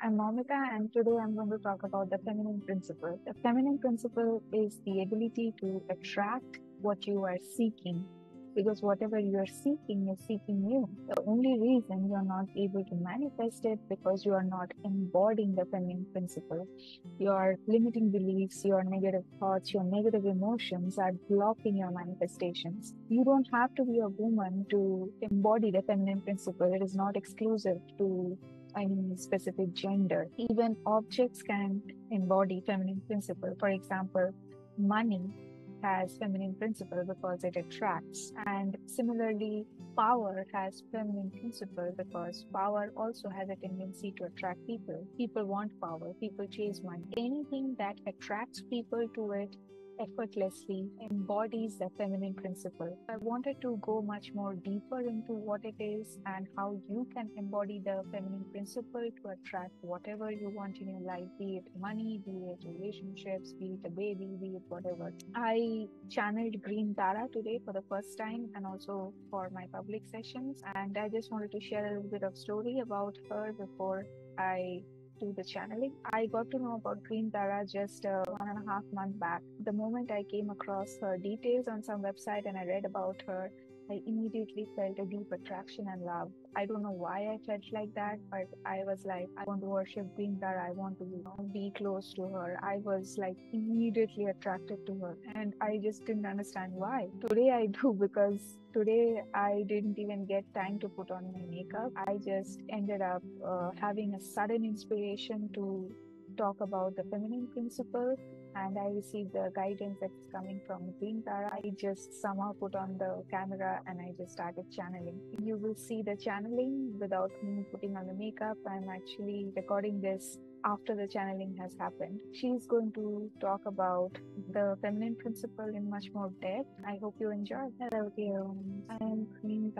I'm Momita, and today I'm going to talk about the feminine principle. The feminine principle is the ability to attract what you are seeking, because whatever you are seeking is seeking you. The only reason you are not able to manifest it because you are not embodying the feminine principle. Your limiting beliefs, your negative thoughts, your negative emotions are blocking your manifestations. You don't have to be a woman to embody the feminine principle. It is not exclusive to any specific gender. Even objects can embody feminine principle. For example, money has feminine principle because it attracts, and similarly power has feminine principle because power also has a tendency to attract people. People want power, people chase money. Anything that attracts people to it effortlessly embodies the feminine principle. I wanted to go much more deeper into what it is and how you can embody the feminine principle to attract whatever you want in your life, be it money, be it relationships, be it a baby, be it whatever. I channeled 𝗀𝗧𝗃 today for the first time and also for my public sessions, and I just wanted to share a little bit of story about her before I do the channeling. I got to know about 𝗀𝗧𝗃 just 1.5 months back. The moment I came across her details on some website and I read about her, I immediately felt a deep attraction and love. I don't know why I felt like that, but I was like, I want to worship 𝗀𝗧𝗃. I want to be close to her. I was like immediately attracted to her, and I just didn't understand why. Today I do, because today I didn't even get time to put on my makeup. I just ended up having a sudden inspiration to talk about the feminine principle, and I received the guidance that's coming from 𝗀𝗧𝗃. I just somehow put on the camera and I just started channeling. You will see the channeling without me putting on the makeup. I'm actually recording this after the channeling has happened. She's going to talk about the feminine principle in much more depth. I hope you enjoy. Hello dear ones, I am 𝗀𝗧𝗃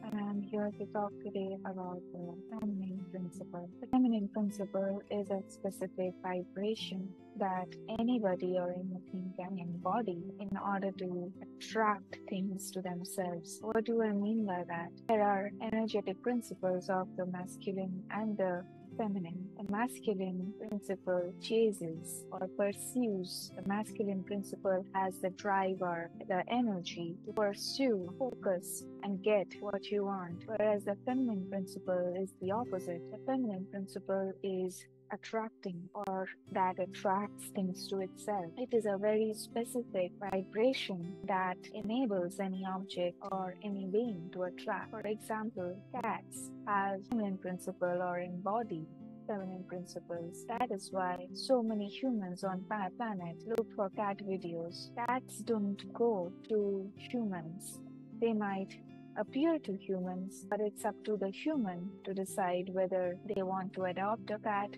and I'm here to talk today about the feminine principle. The feminine principle is a specific vibration that anybody or anything can embody in order to attract things to themselves. What do I mean by that? There are energetic principles of the masculine and the feminine. The masculine principle chases or pursues. The masculine principle has the drive or the energy to pursue, focus, and get what you want. Whereas the feminine principle is the opposite. The feminine principle is attracting, or that attracts things to itself. It is a very specific vibration that enables any object or any being to attract. For example, cats have feminine principle or embody feminine principles. That is why so many humans on planet look for cat videos. Cats don't go to humans. They might appear to humans, but it's up to the human to decide whether they want to adopt a cat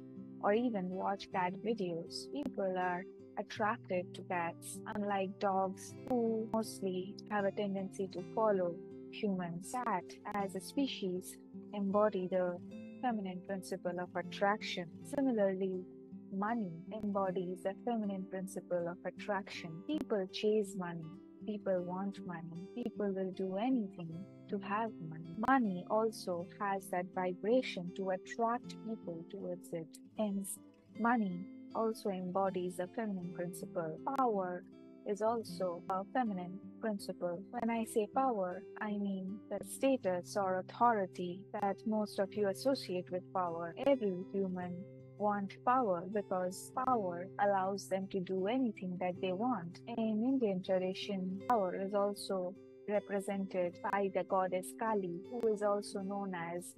or even watch cat videos. People are attracted to cats, unlike dogs who mostly have a tendency to follow humans. Cat, as a species, embody the feminine principle of attraction. Similarly, money embodies the feminine principle of attraction. People chase money. People want money. People will do anything to have money. Money also has that vibration to attract people towards it. Hence, money also embodies the feminine principle. Power is also a feminine principle. When I say power, I mean the status or authority that most of you associate with power. Every human want power because power allows them to do anything that they want. In Indian tradition, power is also represented by the goddess Kali, who is also known as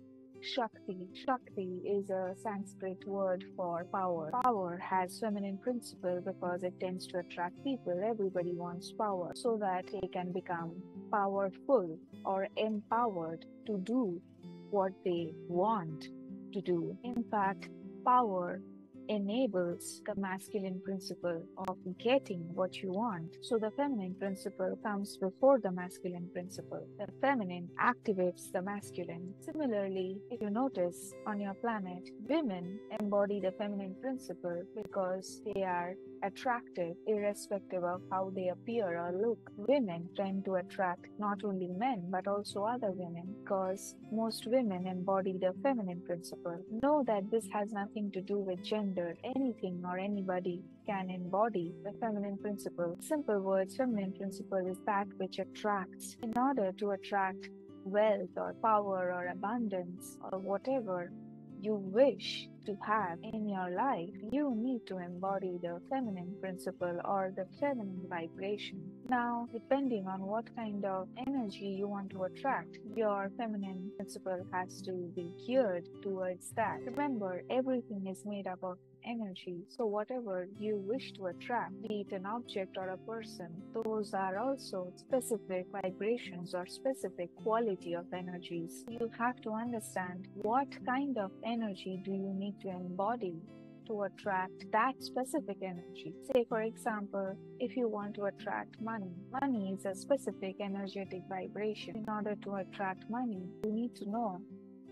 𝗧𝗶𝗿. 𝗧𝗶𝗿 is a Sanskrit word for power. Power has feminine principle because it tends to attract people. Everybody wants power so that they can become powerful or empowered to do what they want to do. In fact, power enables the masculine principle of getting what you want. So the feminine principle comes before the masculine principle. The feminine activates the masculine. Similarly, if you notice on your planet, women embody the feminine principle because they are attractive irrespective of how they appear or look. Women tend to attract not only men but also other women because most women embody the feminine principle. Know that this has nothing to do with gender. Anything or anybody can embody the feminine principle. Simple words, feminine principle is that which attracts. In order to attract wealth or power or abundance or whatever you wish to have in your life, you need to embody the feminine principle or the feminine vibration. Now, depending on what kind of energy you want to attract, your feminine principle has to be geared towards that. Remember, everything is made up of energy. So whatever you wish to attract, be it an object or a person, those are also specific vibrations or specific quality of energies. You have to understand what kind of energy do you need to embody to attract that specific energy. Say, for example, if you want to attract money, money is a specific energetic vibration. In order to attract money, you need to know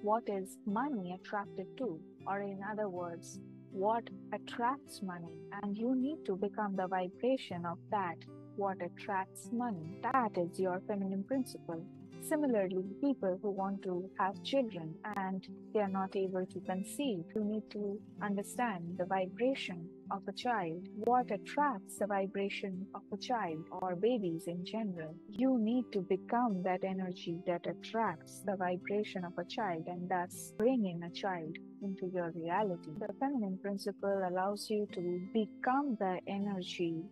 what is money attracted to, or in other words, what attracts money, and you need to become the vibration of that, what attracts money. That is your feminine principle. Similarly, people who want to have children and they are not able to conceive, you need to understand the vibration of a child. What attracts the vibration of a child or babies in general? You need to become that energy that attracts the vibration of a child and thus bring in a child into your reality. The feminine principle allows you to become the energy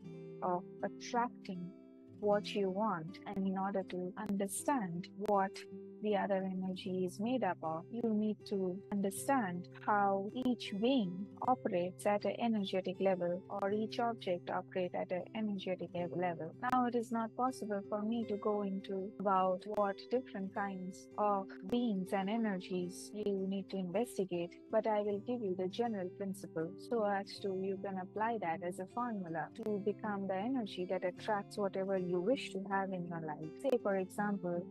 of attracting what you want, and in order to understand what the other energy is made up of, you need to understand how each being operates at an energetic level or each object operates at an energetic level. Now, it is not possible for me to go into about what different kinds of beings and energies you need to investigate, but I will give you the general principle so as to you can apply that as a formula to become the energy that attracts whatever you wish to have in your life. Say, for example,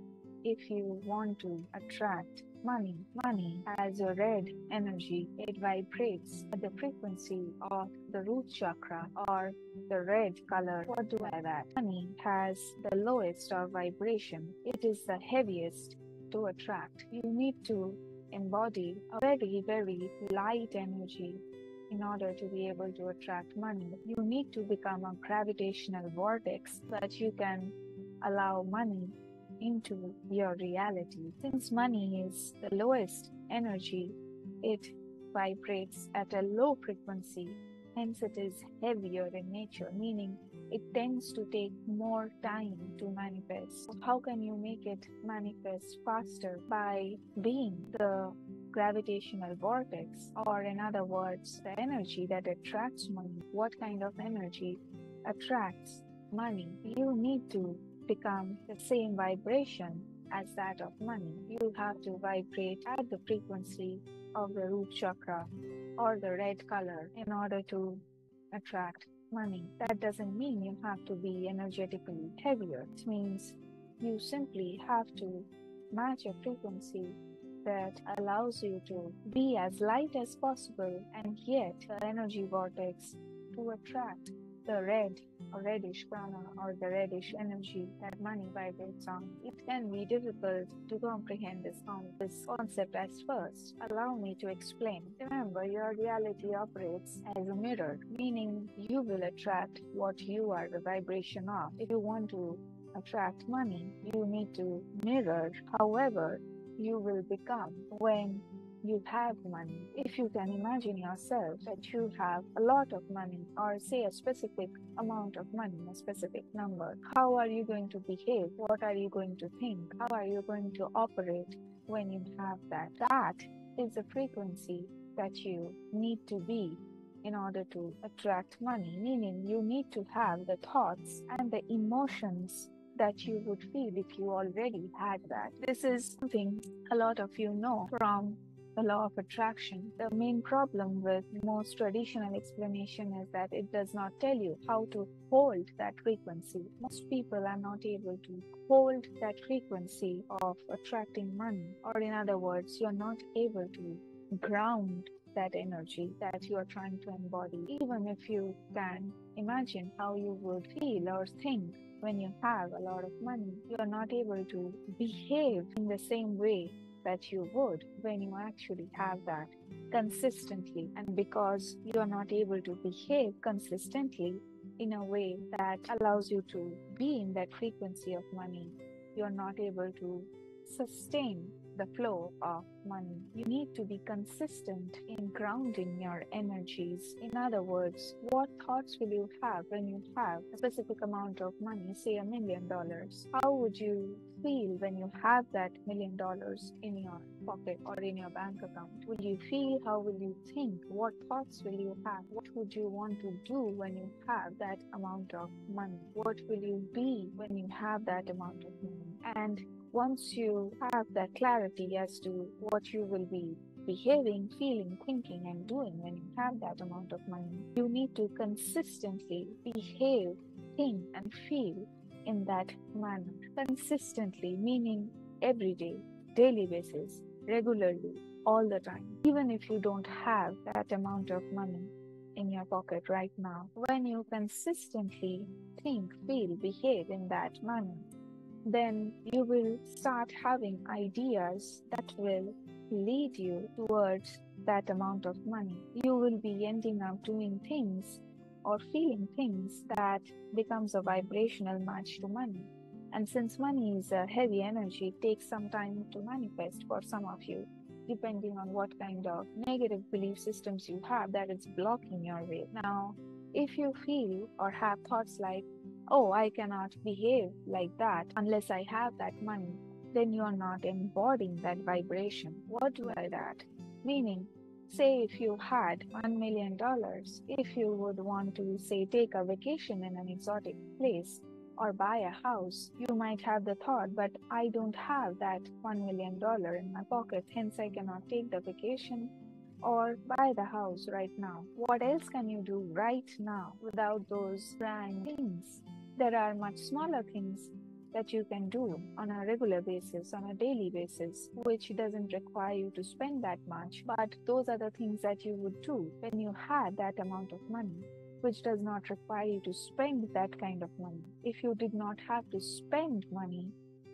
if you want to attract money, money has a red energy. It vibrates at the frequency of the root chakra or the red color. What do I that? Money has the lowest of vibration. It is the heaviest to attract. You need to embody a very, very light energy in order to be able to attract money. You need to become a gravitational vortex so that you can allow money into your reality. Since money is the lowest energy, it vibrates at a low frequency, hence it is heavier in nature, meaning it tends to take more time to manifest. So how can you make it manifest faster? By being the gravitational vortex, or in other words, the energy that attracts money. What kind of energy attracts money? You need to become the same vibration as that of money. You have to vibrate at the frequency of the root chakra or the red color in order to attract money. That doesn't mean you have to be energetically heavier. It means you simply have to match a frequency that allows you to be as light as possible and yet the energy vortex to attract the red or reddish prana or the reddish energy that money vibrates on. It can be difficult to comprehend this concept at first. Allow me to explain. Remember, your reality operates as a mirror, meaning you will attract what you are the vibration of. If you want to attract money, you need to mirror however you will become when you have money. If you can imagine yourself that you have a lot of money, or say a specific amount of money, a specific number, how are you going to behave? What are you going to think? How are you going to operate when you have that? That is the frequency that you need to be in order to attract money, meaning you need to have the thoughts and the emotions that you would feel if you already had that. This is something a lot of you know from the law of attraction. The main problem with most traditional explanation is that it does not tell you how to hold that frequency. Most people are not able to hold that frequency of attracting money, or in other words, you're not able to ground that energy that you are trying to embody. Even if you can imagine how you would feel or think when you have a lot of money, you are not able to behave in the same way that you would when you actually have that consistently. And because you are not able to behave consistently in a way that allows you to be in that frequency of money, you are not able to sustain the flow of money. You need to be consistent in grounding your energies. In other words, what thoughts will you have when you have a specific amount of money, say $1 million? How would you feel when you have that $1 million in your pocket or in your bank account? Will you feel? How will you think? What thoughts will you have? What would you want to do when you have that amount of money? What will you be when you have that amount of money? And once you have that clarity as to what you will be behaving, feeling, thinking, and doing when you have that amount of money, you need to consistently behave, think, and feel in that manner. Consistently, meaning every day, daily basis, regularly, all the time. Even if you don't have that amount of money in your pocket right now, when you consistently think, feel, behave in that manner, then you will start having ideas that will lead you towards that amount of money. You will be ending up doing things or feeling things that becomes a vibrational match to money. And since money is a heavy energy, it takes some time to manifest for some of you, depending on what kind of negative belief systems you have that is blocking your way. Now, if you feel or have thoughts like, oh, I cannot behave like that unless I have that money, then you are not embodying that vibration. What do I mean by that? Meaning, say if you had $1 million, if you would want to, say, take a vacation in an exotic place or buy a house, you might have the thought, but I don't have that $1 million in my pocket, hence I cannot take the vacation or buy the house right now. What else can you do right now without those grand things? There are much smaller things that you can do on a regular basis, on a daily basis, which doesn't require you to spend that much, but those are the things that you would do when you had that amount of money, which does not require you to spend that kind of money. If you did not have to spend money,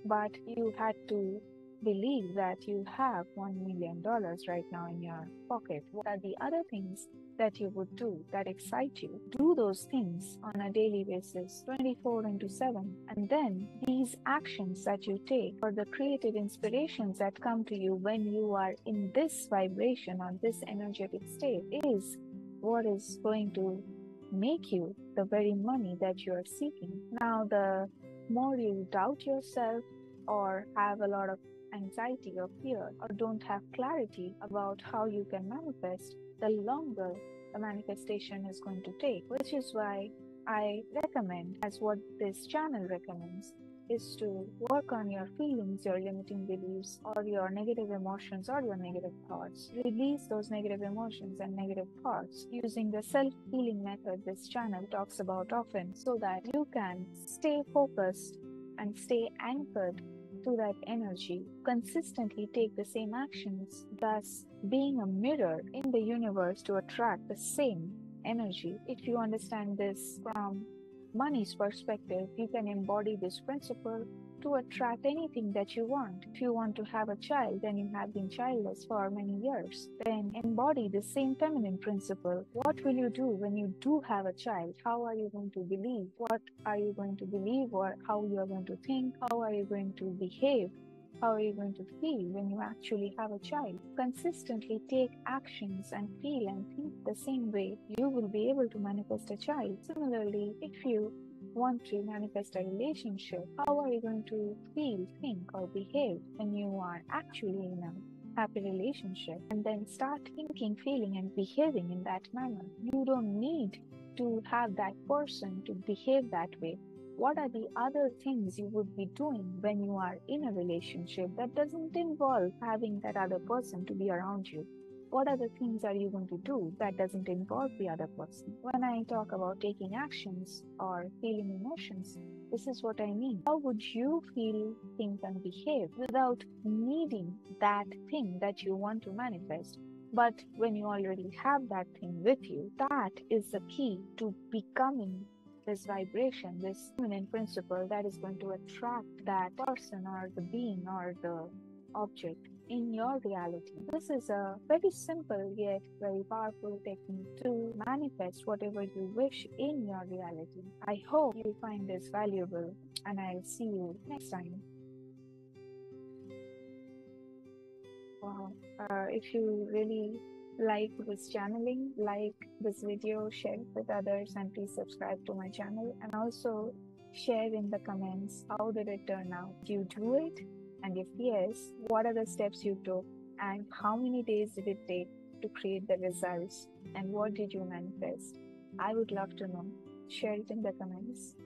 but you had to believe that you have $1 million right now in your pocket, what are the other things that you would do that excite you? Do those things on a daily basis, 24/7. And then these actions that you take, or the creative inspirations that come to you when you are in this vibration or this energetic state, is what is going to make you the very money that you are seeking. Now, the more you doubt yourself or have a lot of anxiety or fear or don't have clarity about how you can manifest, the longer the manifestation is going to take, which is why I recommend, as what this channel recommends, is to work on your feelings, your limiting beliefs, or your negative emotions or your negative thoughts. Release those negative emotions and negative thoughts using the self-healing method this channel talks about often, so that you can stay focused and stay anchored to that energy, consistently take the same actions, thus being a mirror in the universe to attract the same energy. If you understand this from money's perspective, you can embody this principle to attract anything that you want. If you want to have a child and you have been childless for many years, then embody the same feminine principle. What will you do when you do have a child? How are you going to believe? What are you going to believe, or how you are going to think? How are you going to behave? How are you going to feel when you actually have a child? Consistently take actions and feel and think the same way, you will be able to manifest a child. Similarly, if you want to manifest a relationship, how are you going to feel, think, or behave when you are actually in a happy relationship? And then start thinking, feeling, and behaving in that manner. You don't need to have that person to behave that way. What are the other things you would be doing when you are in a relationship that doesn't involve having that other person to be around you? What other things are you going to do that doesn't involve the other person? When I talk about taking actions or feeling emotions, this is what I mean. How would you feel, think, and behave without needing that thing that you want to manifest? But when you already have that thing with you, that is the key to becoming this vibration, this feminine principle that is going to attract that person or the being or the object in your reality. This is a very simple yet very powerful technique to manifest whatever you wish in your reality. I hope you find this valuable, and I'll see you next time. Wow. If you really like this channeling, like this video, share it with others, and please subscribe to my channel, and also share in the comments how did it turn out. Did you do it? And if yes, what are the steps you took, and how many days did it take to create the results, and what did you manifest? I would love to know. Share it in the comments.